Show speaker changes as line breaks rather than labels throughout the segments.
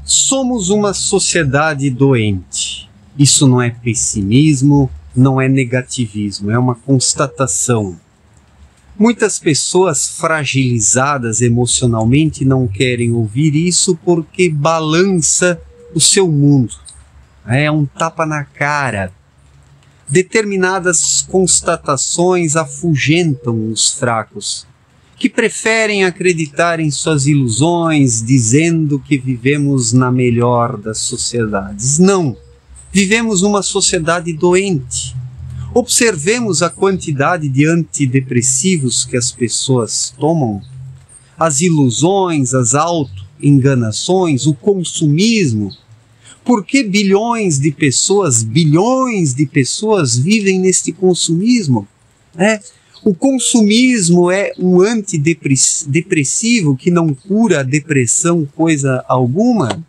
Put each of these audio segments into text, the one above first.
Somos uma sociedade doente. Isso não é pessimismo, não é negativismo, é uma constatação. Muitas pessoas fragilizadas emocionalmente não querem ouvir isso porque balança o seu mundo. É um tapa na cara. Determinadas constatações afugentam os fracos, que preferem acreditar em suas ilusões, dizendo que vivemos na melhor das sociedades. Não, vivemos uma sociedade doente. Observemos a quantidade de antidepressivos que as pessoas tomam, as ilusões, as auto-enganações, o consumismo. Por que bilhões de pessoas vivem neste consumismo? O consumismo é um antidepressivo que não cura a depressão coisa alguma?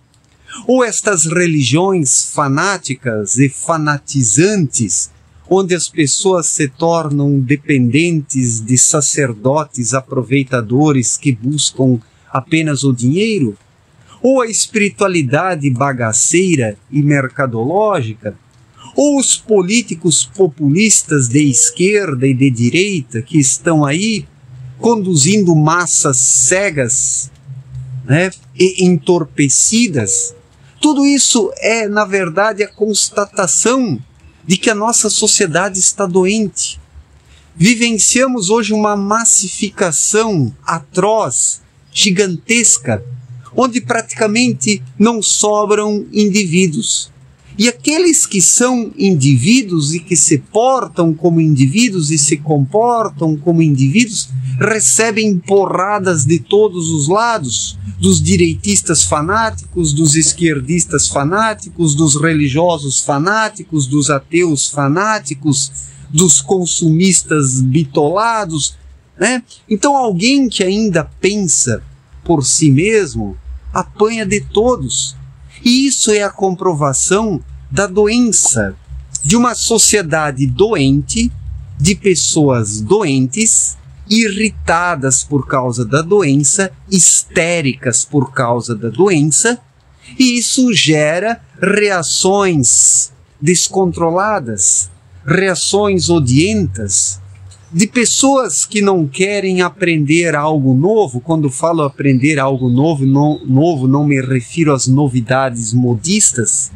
Ou estas religiões fanáticas e fanatizantes, onde as pessoas se tornam dependentes de sacerdotes aproveitadores que buscam apenas o dinheiro? Ou a espiritualidade bagaceira e mercadológica? Ou os políticos populistas de esquerda e de direita que estão aí conduzindo massas cegas, e entorpecidas? Tudo isso é, na verdade, a constatação de que a nossa sociedade está doente. Vivenciamos hoje uma massificação atroz, gigantesca, onde praticamente não sobram indivíduos. E aqueles que são indivíduos e que se portam como indivíduos e se comportam como indivíduos, recebem porradas de todos os lados, dos direitistas fanáticos, dos esquerdistas fanáticos, dos religiosos fanáticos, dos ateus fanáticos, dos consumistas bitolados, Então alguém que ainda pensa por si mesmo apanha de todos. E isso é a comprovação da doença, de uma sociedade doente, de pessoas doentes, irritadas por causa da doença, histéricas por causa da doença, e isso gera reações descontroladas, reações odientas, de pessoas que não querem aprender algo novo. Quando falo aprender algo novo, não me refiro às novidades modistas,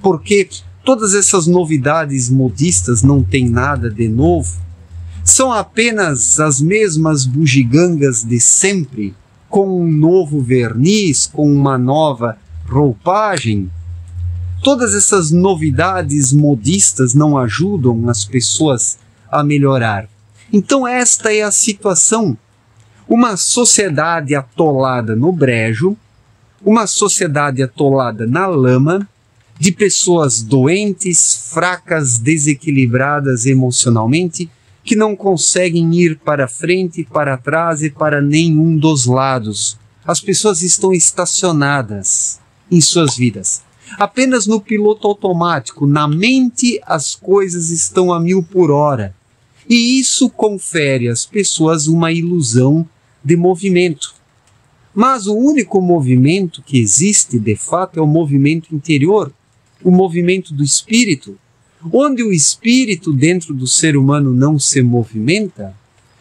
porque todas essas novidades modistas não têm nada de novo. São apenas as mesmas bugigangas de sempre, com um novo verniz, com uma nova roupagem. Todas essas novidades modistas não ajudam as pessoas a melhorar. Então esta é a situação. Uma sociedade atolada no brejo, uma sociedade atolada na lama, de pessoas doentes, fracas, desequilibradas emocionalmente, que não conseguem ir para frente, para trás e para nenhum dos lados. As pessoas estão estacionadas em suas vidas, apenas no piloto automático. Na mente as coisas estão a 1000 por hora. E isso confere às pessoas uma ilusão de movimento. Mas o único movimento que existe, de fato, é o movimento interior, o movimento do espírito. Onde o espírito dentro do ser humano não se movimenta,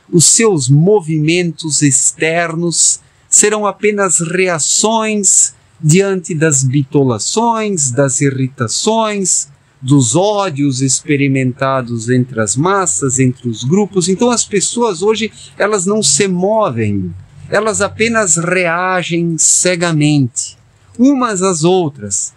os seus movimentos externos serão apenas reações diante das bitolações, das irritações, dos ódios experimentados entre as massas, entre os grupos. Então as pessoas hoje, elas não se movem, elas apenas reagem cegamente, umas às outras.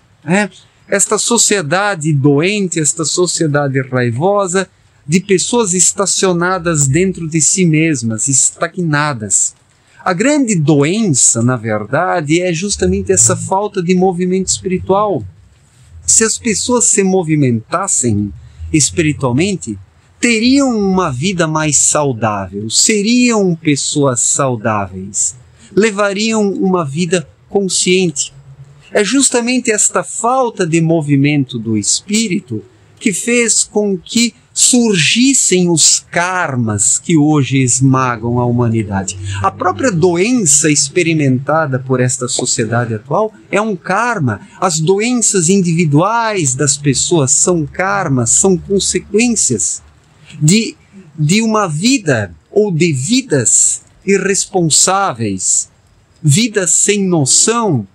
Esta sociedade doente, esta sociedade raivosa, de pessoas estacionadas dentro de si mesmas, estagnadas. A grande doença, na verdade, é justamente essa falta de movimento espiritual. Se as pessoas se movimentassem espiritualmente, teriam uma vida mais saudável, seriam pessoas saudáveis, levariam uma vida consciente. É justamente esta falta de movimento do espírito que fez com que surgissem os karmas que hoje esmagam a humanidade. A própria doença experimentada por esta sociedade atual é um karma. As doenças individuais das pessoas são karmas, são consequências de uma vida ou de vidas irresponsáveis, vidas sem noção,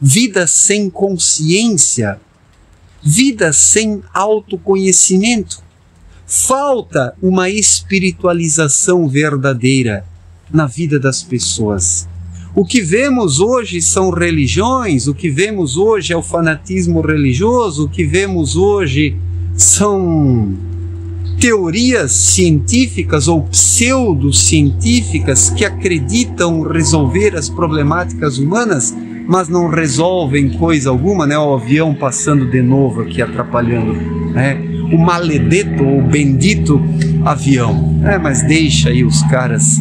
vidas sem consciência, vidas sem autoconhecimento. Falta uma espiritualização verdadeira na vida das pessoas. O que vemos hoje são religiões, o que vemos hoje é o fanatismo religioso, o que vemos hoje são teorias científicas ou pseudocientíficas que acreditam resolver as problemáticas humanas, mas não resolvem coisa alguma, né? O avião passando de novo aqui atrapalhando, né? O maledeto ou bendito avião, né? Mas deixa aí os caras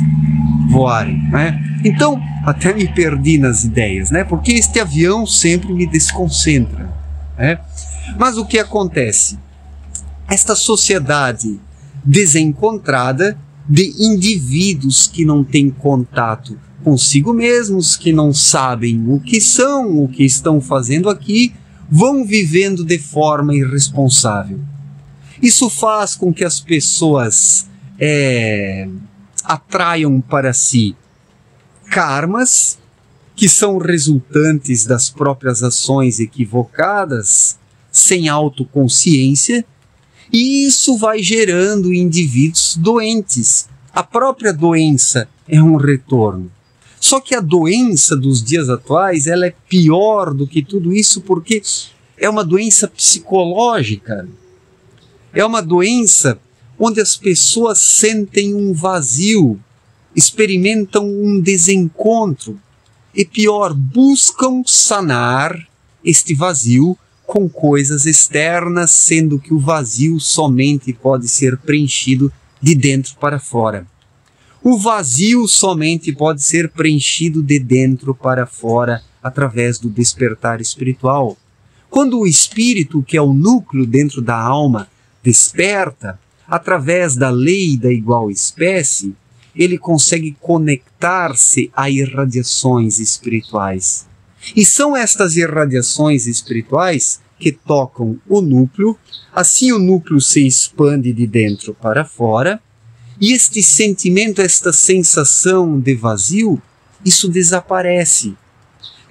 voarem, né? Então, até me perdi nas ideias, né? Porque este avião sempre me desconcentra, né? Mas o que acontece? Esta sociedade desencontrada de indivíduos que não têm contato consigo mesmos, que não sabem o que são, o que estão fazendo aqui, vão vivendo de forma irresponsável. Isso faz com que as pessoas atraiam para si karmas que são resultantes das próprias ações equivocadas, sem autoconsciência, e isso vai gerando indivíduos doentes. A própria doença é um retorno. Só que a doença dos dias atuais, ela é pior do que tudo isso, porque é uma doença psicológica. É uma doença onde as pessoas sentem um vazio, experimentam um desencontro. E pior, buscam sanar este vazio com coisas externas, sendo que o vazio somente pode ser preenchido de dentro para fora. O vazio somente pode ser preenchido de dentro para fora através do despertar espiritual. Quando o espírito, que é o núcleo dentro da alma, desperta, através da lei da igual espécie, ele consegue conectar-se a irradiações espirituais. E são estas irradiações espirituais que tocam o núcleo, assim o núcleo se expande de dentro para fora, e este sentimento, esta sensação de vazio, isso desaparece.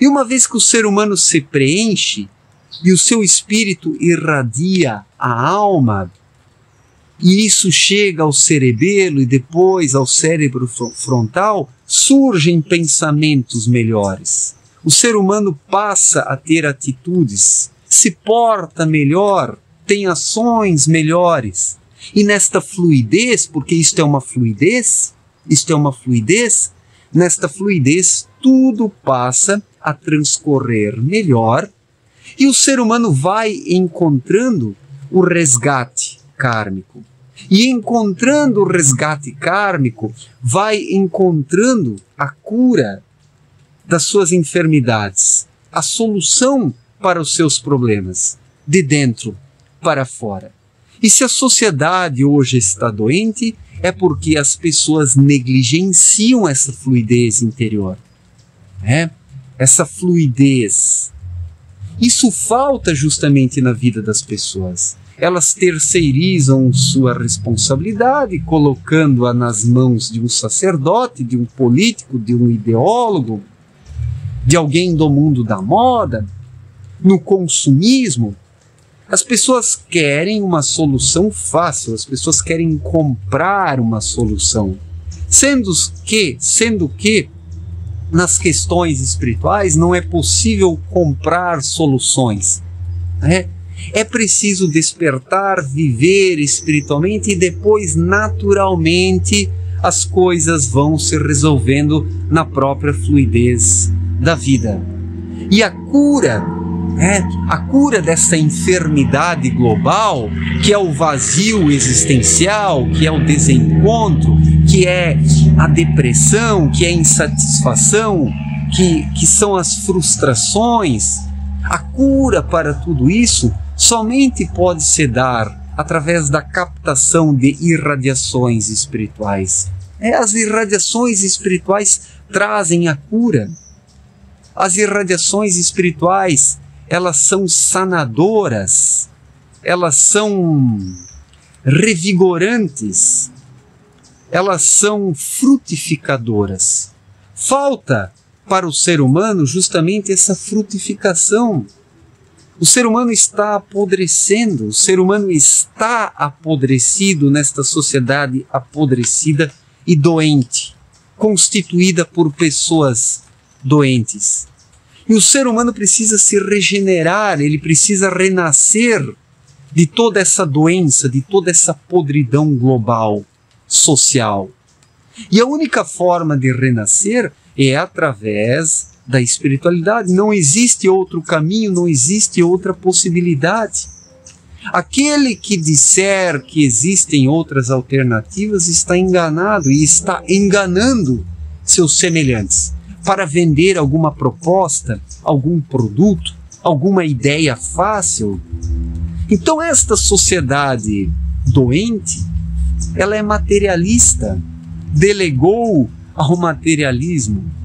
E uma vez que o ser humano se preenche, e o seu espírito irradia a alma, e isso chega ao cerebelo e depois ao cérebro frontal, surgem pensamentos melhores. O ser humano passa a ter atitudes, se porta melhor, tem ações melhores. E nesta fluidez, porque isto é uma fluidez, nesta fluidez tudo passa a transcorrer melhor e o ser humano vai encontrando o resgate kármico. E encontrando o resgate kármico, vai encontrando a cura das suas enfermidades, a solução para os seus problemas, de dentro para fora. E se a sociedade hoje está doente, é porque as pessoas negligenciam essa fluidez interior. Essa fluidez. Isso falta justamente na vida das pessoas. Elas terceirizam sua responsabilidade, colocando-a nas mãos de um sacerdote, de um político, de um ideólogo, de alguém do mundo da moda, no consumismo. As pessoas querem uma solução fácil, as pessoas querem comprar uma solução. Sendo que nas questões espirituais não é possível comprar soluções. É preciso despertar, viver espiritualmente e depois, naturalmente, as coisas vão se resolvendo na própria fluidez da vida. E a cura dessa enfermidade global, que é o vazio existencial, que é o desencontro, que é a depressão, que é a insatisfação, que são as frustrações, a cura para tudo isso somente pode se dar através da captação de irradiações espirituais. As irradiações espirituais trazem a cura. As irradiações espirituais, elas são sanadoras, elas são revigorantes, elas são frutificadoras. Falta para o ser humano justamente essa frutificação. O ser humano está apodrecendo, o ser humano está apodrecido nesta sociedade apodrecida e doente, constituída por pessoas doentes. E o ser humano precisa se regenerar, ele precisa renascer de toda essa doença, de toda essa podridão global, social. E a única forma de renascer é através da espiritualidade. Não existe outro caminho, não existe outra possibilidade. Aquele que disser que existem outras alternativas está enganado e está enganando seus semelhantes para vender alguma proposta, algum produto, alguma ideia fácil. Então esta sociedade doente, ela é materialista, delegou ao materialismo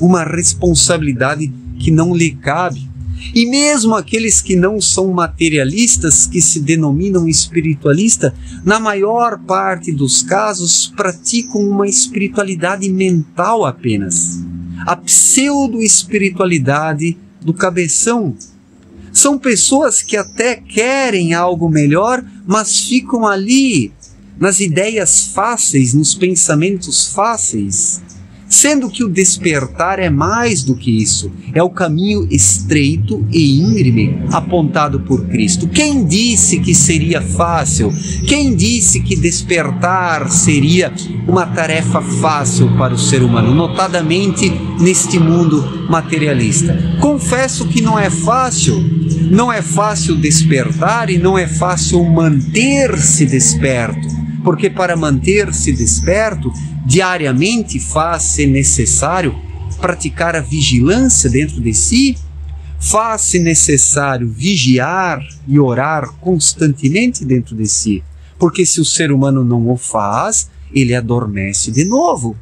uma responsabilidade que não lhe cabe. E mesmo aqueles que não são materialistas, que se denominam espiritualistas, na maior parte dos casos praticam uma espiritualidade mental apenas. A pseudo-espiritualidade do cabeção. São pessoas que até querem algo melhor, mas ficam ali nas ideias fáceis, nos pensamentos fáceis. Sendo que o despertar é mais do que isso, é o caminho estreito e íngreme apontado por Cristo. Quem disse que seria fácil? Quem disse que despertar seria uma tarefa fácil para o ser humano, notadamente neste mundo materialista? Confesso que não é fácil. Não é fácil despertar e não é fácil manter-se desperto, porque para manter-se desperto, diariamente faz-se necessário praticar a vigilância dentro de si, faz-se necessário vigiar e orar constantemente dentro de si, porque se o ser humano não o faz, ele adormece de novo.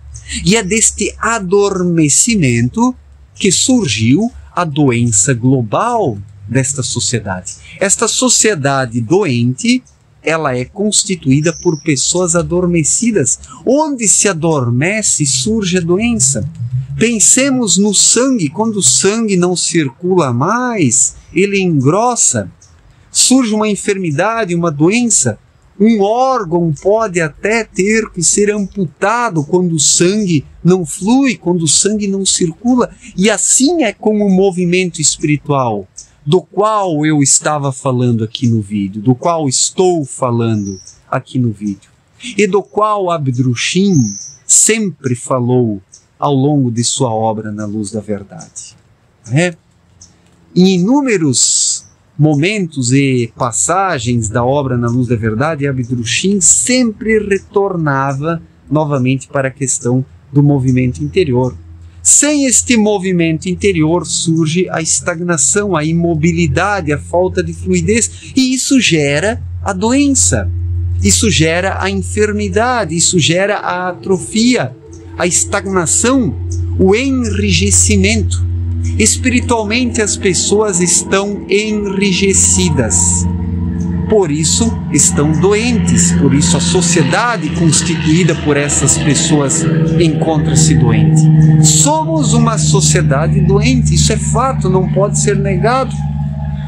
E é deste adormecimento que surgiu a doença global desta sociedade. Esta sociedade doente, ela é constituída por pessoas adormecidas. Onde se adormece, surge a doença. Pensemos no sangue. Quando o sangue não circula mais, ele engrossa. Surge uma enfermidade, uma doença. Um órgão pode até ter que ser amputado quando o sangue não flui, quando o sangue não circula. E assim é com o movimento espiritual, do qual eu estava falando aqui no vídeo, do qual estou falando aqui no vídeo, e do qual Abdrushim sempre falou ao longo de sua obra Na Luz da Verdade. Em inúmeros momentos e passagens da obra Na Luz da Verdade, Abdrushim sempre retornava novamente para a questão do movimento interior. Sem este movimento interior surge a estagnação, a imobilidade, a falta de fluidez, e isso gera a doença, isso gera a enfermidade, isso gera a atrofia, a estagnação, o enrijecimento. Espiritualmente as pessoas estão enrijecidas, por isso estão doentes, por isso a sociedade constituída por essas pessoas encontra-se doente. Somos uma sociedade doente, isso é fato, não pode ser negado.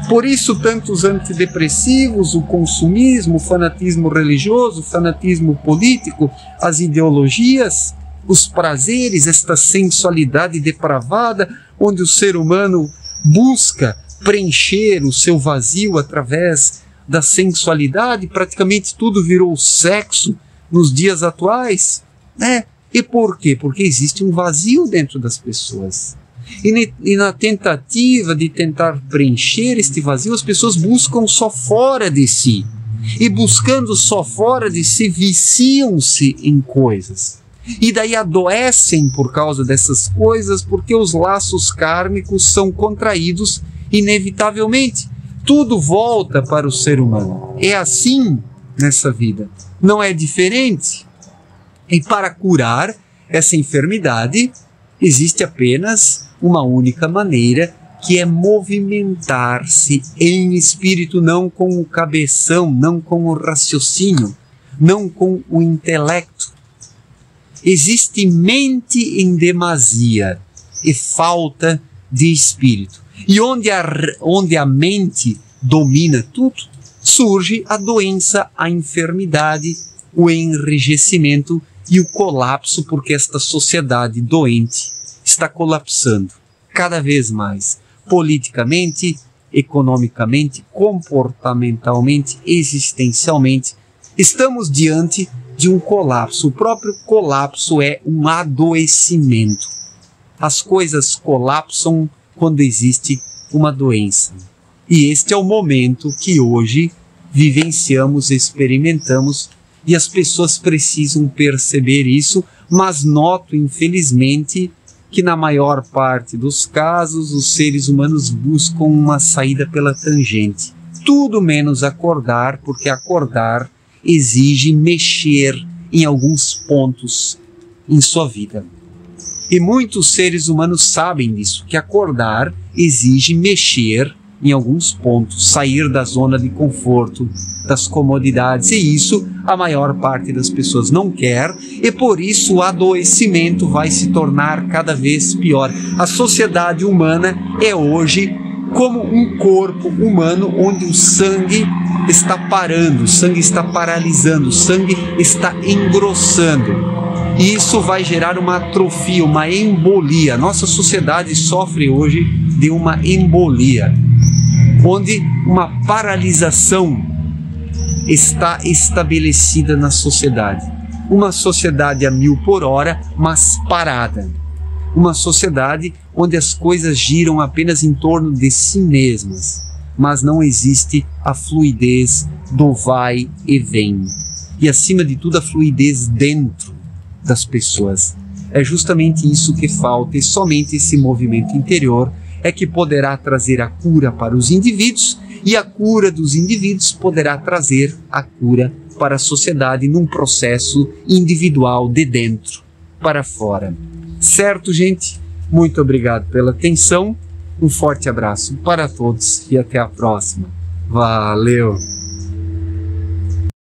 Por isso tantos antidepressivos, o consumismo, o fanatismo religioso, o fanatismo político, as ideologias, os prazeres, esta sensualidade depravada, onde o ser humano busca preencher o seu vazio através da sensualidade. Praticamente tudo virou sexo nos dias atuais, E por quê? Porque existe um vazio dentro das pessoas. E na tentativa de tentar preencher este vazio, as pessoas buscam só fora de si. E buscando só fora de si, viciam-se em coisas. E daí adoecem por causa dessas coisas, porque os laços kármicos são contraídos inevitavelmente. Tudo volta para o ser humano. É assim nessa vida. Não é diferente. E para curar essa enfermidade, existe apenas uma única maneira, que é movimentar-se em espírito, não com o cabeção, não com o raciocínio, não com o intelecto. Existe mente em demasia e falta de espírito. E onde a mente domina tudo, surge a doença, a enfermidade, o enrijecimento e o colapso, porque esta sociedade doente está colapsando cada vez mais, politicamente, economicamente, comportamentalmente, existencialmente. Estamos diante de um colapso. O próprio colapso é um adoecimento. As coisas colapsam quando existe uma doença. E este é o momento que hoje vivenciamos, experimentamos, e as pessoas precisam perceber isso, mas noto, infelizmente, que na maior parte dos casos os seres humanos buscam uma saída pela tangente. Tudo menos acordar, porque acordar exige mexer em alguns pontos em sua vida. E muitos seres humanos sabem disso, que acordar exige mexer em alguns pontos, sair da zona de conforto, das comodidades, e isso a maior parte das pessoas não quer, e por isso o adoecimento vai se tornar cada vez pior. A sociedade humana é hoje como um corpo humano onde o sangue está parando, o sangue está paralisando, o sangue está engrossando. E isso vai gerar uma atrofia, uma embolia. Nossa sociedade sofre hoje de uma embolia, onde uma paralisação está estabelecida na sociedade. Uma sociedade a 1000 por hora, mas parada. Uma sociedade onde as coisas giram apenas em torno de si mesmas, mas não existe a fluidez do vai e vem. E acima de tudo a fluidez dentro das pessoas. É justamente isso que falta, e somente esse movimento interior é que poderá trazer a cura para os indivíduos, e a cura dos indivíduos poderá trazer a cura para a sociedade num processo individual de dentro para fora. Certo, gente? Muito obrigado pela atenção, um forte abraço para todos e até a próxima. Valeu!